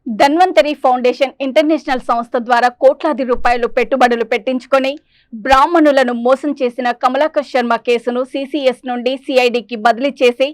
Dhanvantari foundation international సంస్థ ద్వారా కోట్లాది రూపాయలు పెట్టుబడులు పెట్టించుకొని బ్రాహ్మణులను మోసం చేసిన కమలాకర్ శర్మ కేసును సిసిఎస్ నుండి సిఐడికి బదిలీ చేసి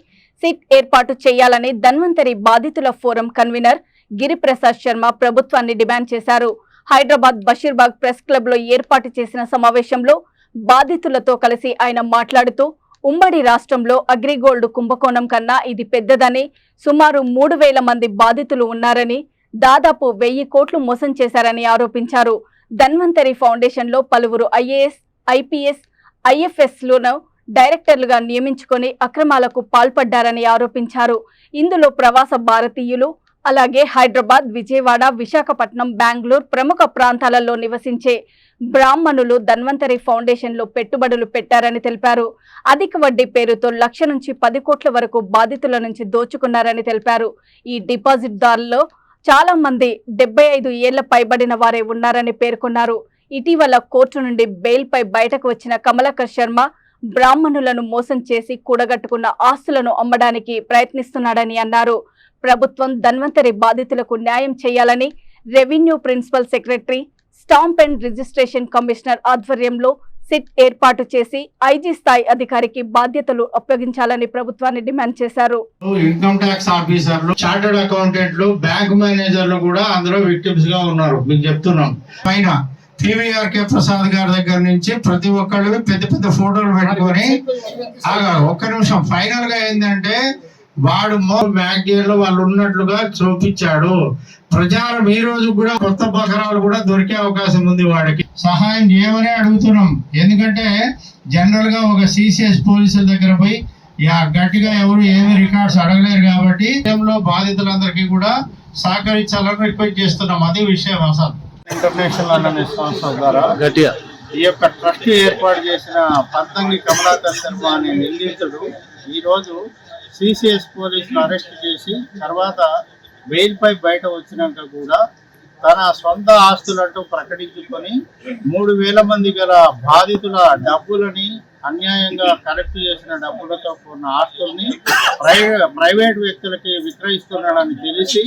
సిట్ ఏర్పాటు చేయాలని ధన్వంతరి బాధితుల ఫోరం కన్వీనర్ గిరిప్రసాద్ శర్మ ప్రభుత్వాన్ని డిమాండ్ చేశారు. హైదరాబాద్ బషీర్బాగ్ ప్రెస్ క్లబ్ లో ఏర్పాటు చేసిన సమావేశంలో బాధితులతో కలిసి ఆయన మాట్లాడుతూ ఉమ్మడి రాష్ట్రంలో అగ్రిగోల్డ్ కుంభకోణం కన్నా ఇది పెద్దదని, సుమారు 3000 మంది బాధితులు ఉన్నారని, దాదాపు 1000 కోట్లు మోసం చేశారని ఆరోపించారు. ధన్వంతరి ఫౌండేషన్ లో పలువురు ఐఏఎస్, ఐపీఎస్, ఐఎఫ్ఎస్ లను డైరెక్టర్లుగా నియమించుకొని అక్రమాలకు పాల్పడ్డారని ఆరోపించారు. ఇందులో ప్రవాస భారతీయులు, అలాగే హైదరాబాద్, విజయవాడ, విశాఖపట్నం, బెంగళూరు ప్రముఖ ప్రాంతాలలో నివసించే బ్రాహ్మణులు ధన్వంతరి ఫౌండేషన్ లో పెట్టుబడులు పెట్టారని తెలిపారు. అధిక వడ్డీ పేరుతో 1,00,000 నుంచి 10 కోట్ల వరకు బాధితుల నుంచి దోచుకున్నారని తెలిపారు. ఈ డిపాజిట్ దారుల్లో చాలా మంది 75 ఏళ్ల పైబడిన వారే ఉన్నారని పేర్కొన్నారు. ఇటీవల కోర్టు నుండి బెయిల్ పై బయటకు వచ్చిన కమలాకర్ శర్మ బ్రాహ్మణులను మోసం చేసి కూడగట్టుకున్న ఆస్తులను అమ్మడానికి ప్రయత్నిస్తున్నాడని అన్నారు. ప్రభుత్వం ధన్వంతరి బాధితులకు న్యాయం చేయాలని revenue principal secretary, stamp and registration commissioner ఆధ్వర్యంలో సిట్ ఏర్పాటు చేసి ఐజీ స్థాయి అధికారికి బాధ్యతలు అప్పగించాలని ప్రభుత్వాన్ని డిమాండ్ చేశారు. ఇన్కమ్ ట్యాక్స్ ఆఫీసర్లు, చార్టర్డ్ అకౌంటెంట్లు, బ్యాంక్ మేనేజర్లు కూడా అందులో విక్టిమ్స్ గా ఉన్నారు. మీకు చెప్తున్నాం. పైన పివిఆర్కే ప్రసాద్ గారి దగ్గర నుంచి ప్రతి ఒక్కళ్ళు పెద్ద పెద్ద ఫోటోలు పెట్టుకొని ఒక్క నిమిషం, ఫైనల్ గా ఏంటంటే వాడు మ్యాగజైన్లో వాళ్ళు ఉన్నట్లుగా చూపించాడు. ప్రచారం ఈ రోజు కూడా కొత్త బకరాలు కూడా దొరికే అవకాశం ఉంది. వాడికి సహాయం చేయమని అడుగుతున్నాం. ఎందుకంటే జనరల్ గా ఒక సిసిఎస్ పోలీసుల దగ్గర పోయి గట్టిగా ఎవరు ఏమి రికార్డ్స్ అడగలేరు కాబట్టి బాధితులందరికీ కూడా సహకరించాలని రిక్వెస్ట్ చేస్తున్నాం. అది విషయం. అసలు ఇంటర్నేషనల్ అనే సంస్థ ద్వారా ఈ యొక్క ట్రస్ట్ ఏర్పాటు చేసిన పంతంగి కమలాకర్ శర్మ అనే నిందితుడు ఈ రోజు సిసిఎస్ పోలీసులు అరెస్ట్ చేసి తర్వాత బెయిల్ పై బయట వచ్చినాక కూడా తన సొంత ఆస్తులంటూ ప్రకటించుకొని 3,000 మంది గల బాధితుల డబ్బులని, అన్యాయంగా కలెక్ట్ చేసిన డబ్బులతో కూడిన ఆస్తుల్ని ప్రైవేట్ వ్యక్తులకి విక్రయిస్తున్నాడని తెలిసి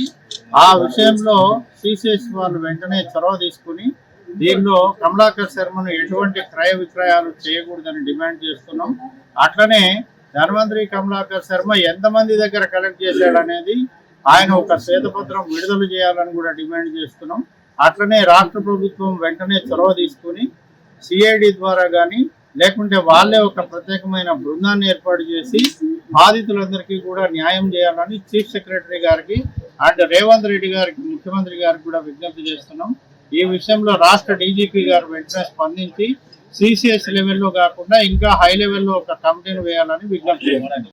ఆ విషయంలో సిసిఎస్ వాళ్ళు వెంటనే చొరవ తీసుకుని దీనిలో కమలాకర్ శర్మను ఎటువంటి క్రయ విక్రయాలు చేయకూడదని డిమాండ్ చేస్తున్నాం. అట్లనే ధన్వంతరి కమలాకర్ శర్మ ఎంతమంది దగ్గర కలెక్ట్ చేశాడనేది ఆయన ఒక శ్వేతపత్రం విడుదల చేయాలని కూడా డిమాండ్ చేస్తున్నాం. అట్లనే రాష్ట్ర ప్రభుత్వం వెంటనే చొరవ తీసుకుని సిఐడి ద్వారా కానీ లేకుంటే వాళ్ళే ఒక ప్రత్యేకమైన బృందాన్ని ఏర్పాటు చేసి బాధితులందరికీ కూడా న్యాయం చేయాలని చీఫ్ సెక్రటరీ గారికి అండ్ రేవంత్ రెడ్డి గారికి, ముఖ్యమంత్రి గారికి కూడా విజ్ఞప్తి చేస్తున్నాం. ఈ విషయంలో రాష్ట్ర డీజీపీ గారు వెంటనే స్పందించి సిసిఎస్ లెవెల్లో కాకుండా ఇంకా హై లెవెల్లో ఒక కమిటీని వేయాలని విజ్ఞప్తి చేస్తున్నాం.